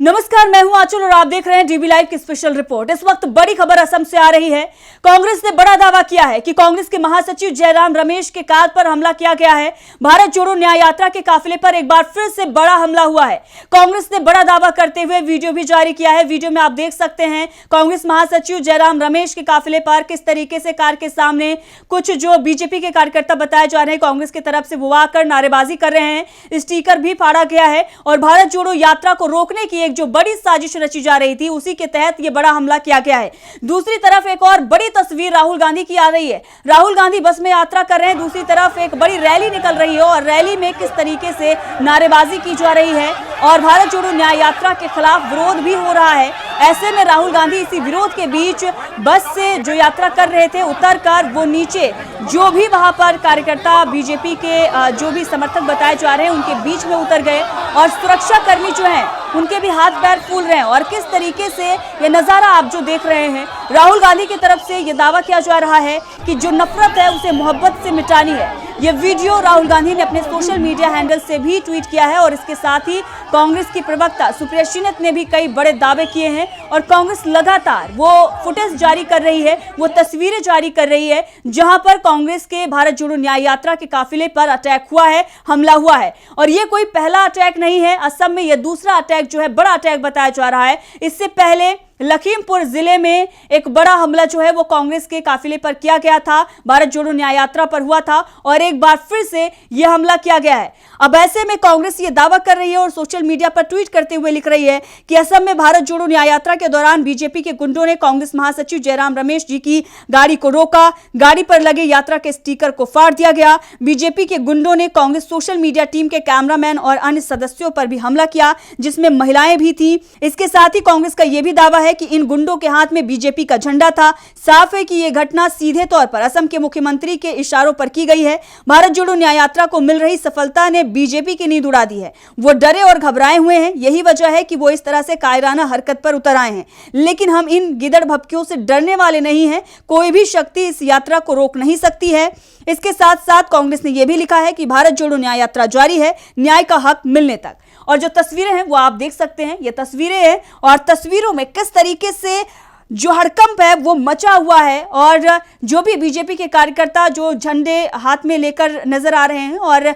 नमस्कार, मैं हूं आंचल और आप देख रहे हैं डीबी लाइव की स्पेशल रिपोर्ट। इस वक्त बड़ी खबर असम से आ रही है। कांग्रेस ने बड़ा दावा किया है कि कांग्रेस के महासचिव जयराम रमेश के कार पर हमला किया गया है। भारत जोड़ो न्याय यात्रा के काफिले पर एक बार फिर से बड़ा हमला हुआ है। कांग्रेस ने बड़ा दावा करते हुए वीडियो भी जारी किया है। वीडियो में आप देख सकते हैं कांग्रेस महासचिव जयराम रमेश के काफिले पर किस तरीके से कार के सामने कुछ जो बीजेपी के कार्यकर्ता बताए जा रहे हैं कांग्रेस की तरफ से वो आकर नारेबाजी कर रहे हैं। स्टिकर भी फाड़ा गया है और भारत जोड़ो यात्रा को रोकने की जो बड़ी साजिश रची जा रही थी उसी के तहत यह बड़ा हमला किया गया है। दूसरी तरफ एक और बड़ी तस्वीर राहुल गांधी की आ रही है। राहुल गांधी बस में यात्रा कर रहे हैं, दूसरी तरफ एक बड़ी रैली निकल रही है और रैली में किस तरीके से नारेबाजी की जा रही है और भारत जोड़ो न्याय यात्रा के खिलाफ विरोध भी हो रहा है। ऐसे में राहुल गांधी इसी विरोध के बीच बस से जो यात्रा कर रहे थे उतरकर वो नीचे जो भी वहां पर कार्यकर्ता बीजेपी के जो भी समर्थक बताए जा रहे हैं उनके बीच में उतर गए और सुरक्षा कर्मी जो हैं उनके भी हाथ पैर फूल रहे हैं। और किस तरीके से ये नजारा आप जो देख रहे हैं, राहुल गांधी की तरफ से ये दावा किया जा रहा है कि जो नफरत है उसे मोहब्बत से मिटानी है। ये वीडियो राहुल गांधी ने अपने सोशल मीडिया हैंडल से भी ट्वीट किया है और इसके साथ ही कांग्रेस की प्रवक्ता सुप्रिया श्रीनाथ ने भी कई बड़े दावे किए हैं और कांग्रेस लगातार वो फुटेज जारी कर रही है, वो तस्वीरें जारी कर रही है जहां पर कांग्रेस के भारत जोड़ो न्याय यात्रा के काफिले पर अटैक हुआ है, हमला हुआ है। और ये कोई पहला अटैक नहीं है, असम में यह दूसरा अटैक जो है बड़ा अटैक बताया जा रहा है। इससे पहले लखीमपुर जिले में एक बड़ा हमला जो है वो कांग्रेस के काफिले पर किया गया था, भारत जोड़ो न्याय यात्रा पर हुआ था और एक बार फिर से यह हमला किया गया है। अब ऐसे में कांग्रेस ये दावा कर रही है और सोशल मीडिया पर ट्वीट करते हुए लिख रही है कि असम में भारत जोड़ो न्याय यात्रा के दौरान बीजेपी के गुंडों ने कांग्रेस महासचिव जयराम रमेश जी की गाड़ी को रोका, गाड़ी पर लगे यात्रा के स्टिकर को फाड़ दिया गया। बीजेपी के गुंडों ने कांग्रेस सोशल मीडिया टीम के कैमरामैन और अन्य सदस्यों पर भी हमला किया जिसमें महिलाएं भी थी। इसके साथ ही कांग्रेस का यह भी दावा है कि इन गुंडों के हाथ में बीजेपी का झंडा था। साफ है कि यह घटना सीधे तौर पर असम के मुख्यमंत्री के इशारों पर की गई है। भारत जोड़ो न्याय यात्रा को मिल रही सफलता ने बीजेपी की नींद उड़ा दी है। वो डरे और घबराए हुए हैं, यही वजह है कि वो इस तरह से कायराना हरकत पर उतर आए हैं। लेकिन हम इन गिदड़ भपकियों से डरने वाले नहीं हैं। कोई भी शक्ति इस यात्रा को रोक नहीं सकती है। इसके साथ साथ कांग्रेस ने यह भी लिखा है कि भारत जोड़ो न्याय यात्रा जारी है, न्याय का हक मिलने तक। और जो तस्वीरें हैं वो आप देख सकते हैं, ये तस्वीरें हैं और तस्वीरों में किस तरीके से जो हड़कंप है वो मचा हुआ है और जो भी बीजेपी के कार्यकर्ता जो झंडे हाथ में लेकर नजर आ रहे हैं और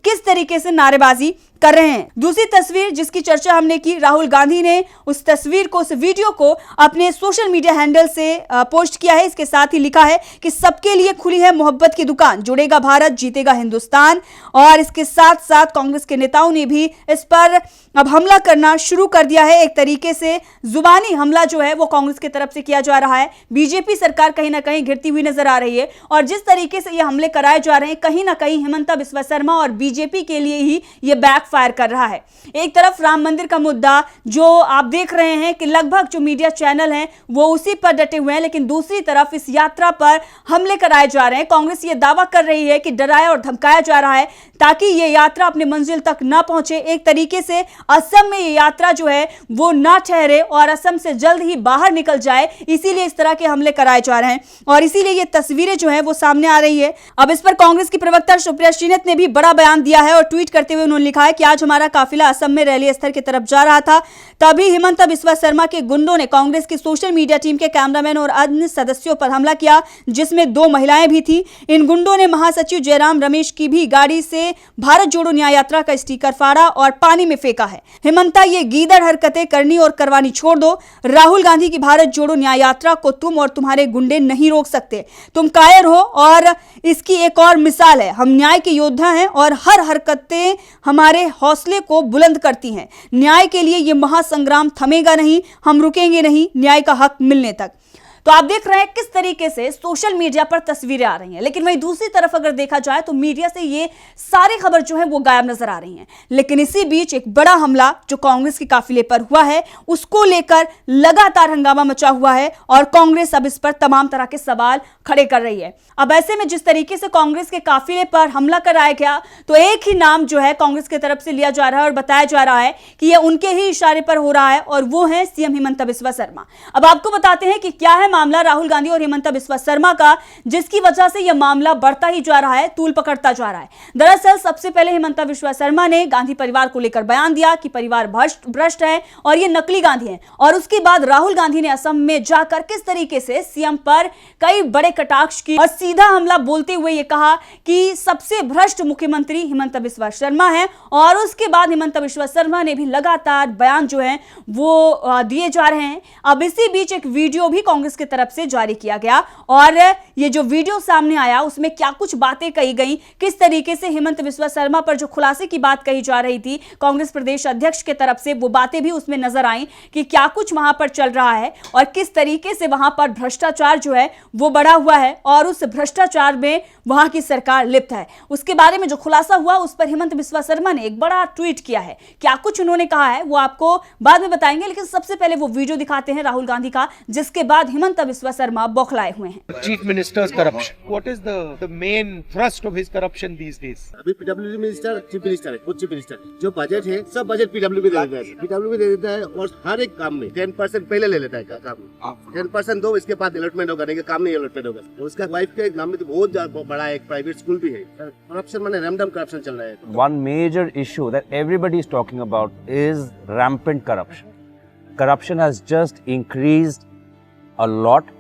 किस तरीके से नारेबाजी कर रहे हैं। दूसरी तस्वीर जिसकी चर्चा हमने की, राहुल गांधी ने उस तस्वीर को, उस वीडियो को अपने सोशल मीडिया हैंडल से पोस्ट किया है। इसके साथ ही लिखा है कि सबके लिए खुली है मोहब्बत की दुकान, जुड़ेगा भारत, जीतेगा हिंदुस्तान। और इसके साथ साथ कांग्रेस के नेताओं ने भी इस पर अब हमला करना शुरू कर दिया है। एक तरीके से जुबानी हमला जो है वो कांग्रेस की तरफ से किया जा रहा है। बीजेपी सरकार कहीं ना कहीं घिरती हुई नजर आ रही है और जिस तरीके से ये हमले कराए जा रहे हैं कहीं ना कहीं हिमंता बिस्वा शर्मा और बीजेपी के लिए ही ये बैक फायर कर रहा है। एक तरफ राम मंदिर का मुद्दा जो आप देख रहे हैं कि लगभग जो मीडिया चैनल हैं वो उसी पर डटे हुए हैं, लेकिन दूसरी तरफ इस यात्रा पर हमले कराए जा रहे हैं। कांग्रेस ये दावा कर रही है कि डराया और धमकाया जा रहा है ताकि ये यात्रा अपनी मंजिल तक ना पहुंचे। एक तरीके से असम में ये यात्रा जो है वो ना ठहरे और असम से जल्द ही बाहर निकल जाए, इसीलिए इस तरह के हमले कराए जा रहे हैं और इसीलिए ये तस्वीरें जो है वो सामने आ रही है। अब इस पर कांग्रेस की प्रवक्ता सुप्रिया श्रीनाथ ने भी बड़ा बयान दिया है और ट्वीट करते हुए उन्होंने लिखा है कि आज हमारा काफिला असम में रैली स्थल की तरफ जा रहा था, तभी हिमंता बिस्वा शर्मा के गुंडों ने कांग्रेस की सोशल मीडिया टीम के कैमरामैन और अन्य सदस्यों पर हमला किया जिसमें 2 महिलाएं भी थी। इन गुंडों ने महासचिव जयराम रमेश की भी गाड़ी से भारत जोड़ो न्याय यात्रा का स्टिकर फाड़ा और पानी में फेंका है। हिमंता ये गीदड़ हरकतें करनी और करवानी छोड़ दो। राहुल गांधी की भारत जोड़ो न्याय यात्रा को तुम और तुम्हारे गुंडे नहीं रोक सकते। तुम कायर हो और इसकी एक और मिसाल है। हम न्याय के योद्धा हैं और हर हरकतें हमारे हौसले को बुलंद करती हैं। न्याय के लिए यह महासंग्राम थमेगा नहीं, हम रुकेंगे नहीं न्याय का हक मिलने तक। तो आप देख रहे हैं किस तरीके से सोशल मीडिया पर तस्वीरें आ रही हैं, लेकिन वहीं दूसरी तरफ अगर देखा जाए तो मीडिया से ये सारी खबर जो है वो गायब नजर आ रही हैं। लेकिन इसी बीच एक बड़ा हमला जो कांग्रेस के काफिले पर हुआ है उसको लेकर लगातार हंगामा मचा हुआ है और कांग्रेस अब इस पर तमाम तरह के सवाल खड़े कर रही है। अब ऐसे में जिस तरीके से कांग्रेस के काफिले पर हमला कराया गया तो एक ही नाम जो है कांग्रेस की तरफ से लिया जा रहा है और बताया जा रहा है कि यह उनके ही इशारे पर हो रहा है और वो है सीएम हिमंता बिस्वा शर्मा। अब आपको बताते हैं कि क्या है मामला राहुल गांधी और हिमंता बिस्वा शर्मा का, जिसकी वजह से यह मामला बढ़ता ही जा रहा है, तूल पकड़ता जा रहा है। दरअसल सबसे पहले हिमंता बिस्वा शर्मा ने गांधी परिवार को लेकर बयान दिया कि परिवार भ्रष्ट है और ये नकली गांधी हैं, और उसके बाद राहुल गांधी ने असम में जाकर किस तरीके से सीएम पर कई बड़े कटाक्ष किए और सीधा हमला बोलते हुए ये कहा कि सबसे भ्रष्ट मुख्यमंत्री हिमंता बिस्वा शर्मा है। और उसके बाद हिमंता बिस्वा शर्मा ने भी लगातार बयान जो है वो दिए जा रहे हैं। अब इसी बीच एक वीडियो भी कांग्रेस की तरफ से जारी किया गया, और ये जो वीडियो सामने आया उसमें क्या कुछ बातें कही गई, किस तरीके से हिमंता बिस्वा शर्मा पर जो खुलासे की बात कही जा रही थी कांग्रेस प्रदेश अध्यक्ष की तरफ से, वो बातें भी उसमें नजर आई कि क्या कुछ वहां पर चल रहा है और किस तरीके से वहां पर भ्रष्टाचार जो है वो बढ़ा हुआ है और उस भ्रष्टाचार में वहां की सरकार लिप्त है। उसके बारे में जो खुलासा हुआ उस पर हिमंता बिस्वा शर्मा ने एक बड़ा ट्वीट किया है। क्या कुछ उन्होंने कहा है वो आपको बाद में बताएंगे, लेकिन सबसे पहले वो वीडियो दिखाते हैं राहुल गांधी का, जिसके बाद हिमंता बिस्वा शर्मा बौखलाए हुए हैं। Chief ministers corruption, what is the main thrust of his corruption these days? अभी पीडब्ल्यूडी मिनिस्टर चीफ मिनिस्टर है, खुद चीफ मिनिस्टर है। जो बजट है सब बजट पीडब्ल्यूडी दे देता है, पीडब्ल्यूडी दे देता है, और हर एक काम में 10% पहले ले लेता है काम। 10% दो, इसके बाद अलॉटमेंट होगा, नहीं काम नहीं अलॉटमेंट होगा। उसका वाइफ के नाम में तो बहुत बड़ा एक प्राइवेट स्कूल भी है। करप्शन माने रैंडम करप्शन चल रहा है। One major issue that everybody is talking about is rampant corruption. Corruption has just increased a lot,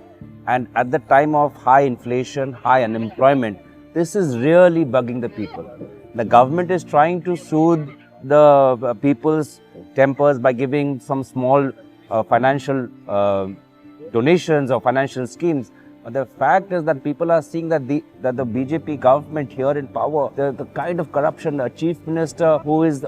and at the time of high inflation, high unemployment, this is really bugging the people. The government is trying to soothe the people's tempers by giving some small financial donations or financial schemes. But the fact is that people are seeing that the BJP government here in power, the kind of corruption, a chief minister who is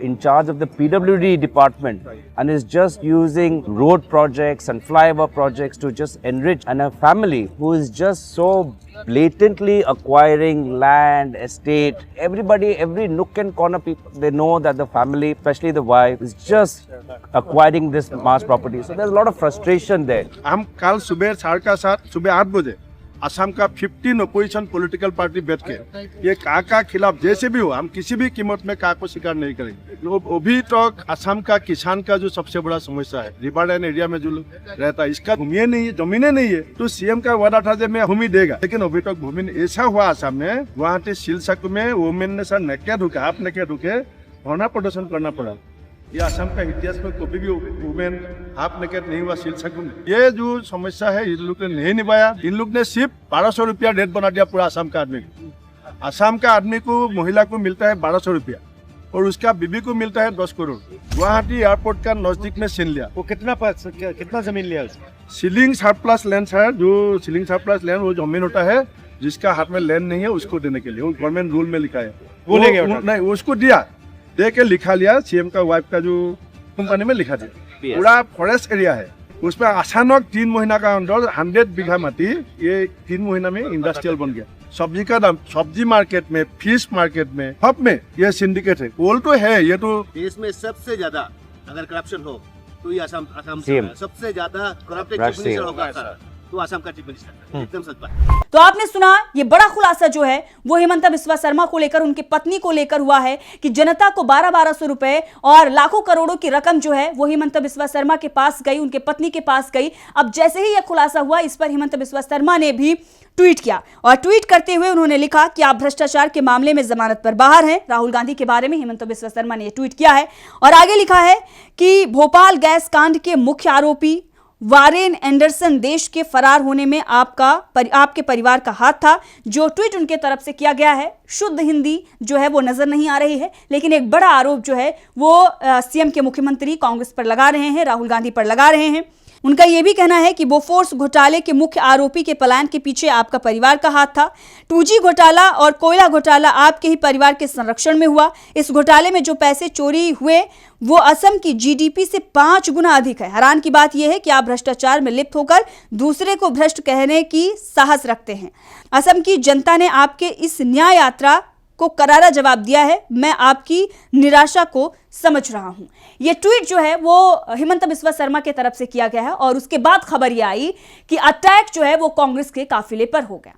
in charge of the PWD department and is just using road projects and flyover projects to just enrich, and a family who is just so blatantly acquiring land, estate, everybody, every nook and corner, people, they know that the family, especially the wife, is just acquiring this mass property. So there's a lot of frustration there. हम कल सुबह 7:30 सुबह 8 बजे असम का 15 opposition political party बैठ के ये का खिलाफ जैसे भी हो, हम किसी भी कीमत में का को स्वीकार नहीं करेंगे। अभी तक असम का किसान का जो सबसे बड़ा समस्या है, रिवर लाइन एरिया में जो रहता है, इसका भूमि नहीं है, जमीनें नहीं है। तो सीएम का वादा था जब मैं भूमि देगा, लेकिन अभी तक भूमि ऐसा हुआ असम में, गुवाहाटी सिलसाकू में वुमेन ने सर नेकेड होकर, आप नेकेड होकर धरना प्रदर्शन करना पड़ा। ये असम का इतिहास में कभी भी वुमेन हाफ नेकेड नहीं हुआ सिलसाकू में। ये जो समस्या है इन लोग ने नहीं निभाया। इन लोग ने सिर्फ 1200 रुपया रेट बना दिया पूरा असम का आदमी को। असम का आदमी को, महिला को मिलता है 1200 रुपया और उसका बीबी को मिलता है 10 करोड़। गुवाहाटी एयरपोर्ट का नजदीक में छीन लिया। वो कितना जमीन लिया उसने? सीलिंग सरप्लस लैंड है, जो सीलिंग सरप्लस लैंड वो जमीन होता है जिसका हाथ में लैंड नहीं है उसको देने के लिए, वो गवर्नमेंट रूल में लिखा है। वो ले गया नहीं, उसको दिया, दे के लिखा लिया, सीएम का वाइफ का जो कंपनी में लिखा दिया। पूरा फॉरेस्ट एरिया है, उसमें अचानक 3 महीना का अंदर 100 बीघा माटी ये 3 महीना में इंडस्ट्रियल बन गया। सब्जी का दाम, सब्जी मार्केट में, फिश मार्केट में, सब में ये सिंडिकेट है। कोल तो है, ये तो देश में सबसे ज्यादा अगर करप्शन हो तो ये असम से सबसे ज्यादा करप्टेड चीफ मिनिस्टर होगा सर, तो असम का चीफ मिनिस्टर, एकदम सच बात। तो आपने सुना, ये बड़ा खुलासा जो है वो हिमंता बिस्वा शर्मा को लेकर, उनकी पत्नी को लेकर हुआ है कि जनता को 1200 रुपए और लाखों करोड़ों की रकम जो है वो हिमंता बिस्वा शर्मा के पास गई, उनके पत्नी के पास गई। अब जैसे ही यह खुलासा हुआ, इस पर हिमंता बिस्वा शर्मा ने भी ट्वीट किया, और ट्वीट करते हुए उन्होंने लिखा कि आप भ्रष्टाचार के मामले में जमानत पर बाहर हैं। राहुल गांधी के बारे में हिमंता बिस्वा शर्मा ने यह ट्वीट किया है, और आगे लिखा है कि भोपाल गैस कांड के मुख्य आरोपी वारेन एंडरसन देश के फरार होने में आपके परिवार का हाथ था। जो ट्वीट उनके तरफ से किया गया है, शुद्ध हिंदी जो है वो नजर नहीं आ रही है, लेकिन एक बड़ा आरोप जो है वो सीएम के मुख्यमंत्री कांग्रेस पर लगा रहे हैं, राहुल गांधी पर लगा रहे हैं। उनका यह भी कहना है कि बोफोर्स घोटाले के मुख्य आरोपी के पलायन के पीछे आपका परिवार का हाथ था। 2G घोटाला और कोयला घोटाला आपके ही परिवार के संरक्षण में हुआ। इस घोटाले में जो पैसे चोरी हुए वो असम की जीडीपी से 5 गुना अधिक है। हैरान की बात यह है कि आप भ्रष्टाचार में लिप्त होकर दूसरे को भ्रष्ट कहने की साहस रखते हैं। असम की जनता ने आपके इस न्याय यात्रा को करारा जवाब दिया है। मैं आपकी निराशा को समझ रहा हूं। यह ट्वीट जो है वो हिमंता बिस्वा शर्मा के तरफ से किया गया है, और उसके बाद खबर यह आई कि अटैक जो है वो कांग्रेस के काफिले पर हो गया।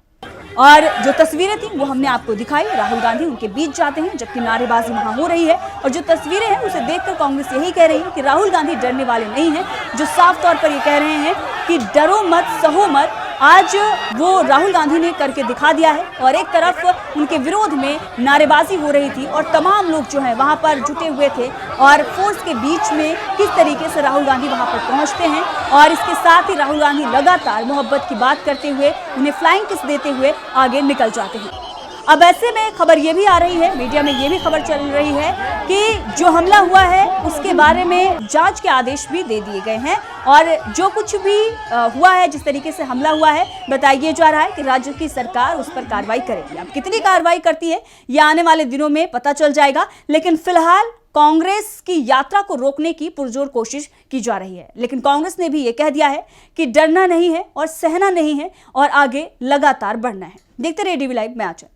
और जो तस्वीरें थी वो हमने आपको दिखाई। राहुल गांधी उनके बीच जाते हैं जबकि नारेबाजी वहां हो रही है, और जो तस्वीरें हैं उसे देखकर कांग्रेस यही कह रही है कि राहुल गांधी डरने वाले नहीं हैं, जो साफ तौर पर ये कह रहे हैं कि डरो मत, सहो मत। आज वो राहुल गांधी ने करके दिखा दिया है, और एक तरफ उनके विरोध में नारेबाजी हो रही थी और तमाम लोग जो हैं वहां पर जुटे हुए थे, और फोर्स के बीच में किस तरीके से राहुल गांधी वहां पर पहुंचते हैं, और इसके साथ ही राहुल गांधी लगातार मोहब्बत की बात करते हुए उन्हें फ्लाइंग किस देते हुए आगे निकल जाते हैं। अब ऐसे में खबर ये भी आ रही है, मीडिया में ये भी खबर चल रही है कि जो हमला हुआ है उसके बारे में जांच के आदेश भी दे दिए गए हैं, और जो कुछ भी हुआ है, जिस तरीके से हमला हुआ है, बताया जा रहा है कि राज्य की सरकार उस पर कार्रवाई करेगी। अब कितनी कार्रवाई करती है ये आने वाले दिनों में पता चल जाएगा, लेकिन फिलहाल कांग्रेस की यात्रा को रोकने की पुरजोर कोशिश की जा रही है। लेकिन कांग्रेस ने भी ये कह दिया है कि डरना नहीं है और सहना नहीं है और आगे लगातार बढ़ना है। देखते रहिए डीवी लाइव, मैं आंचल।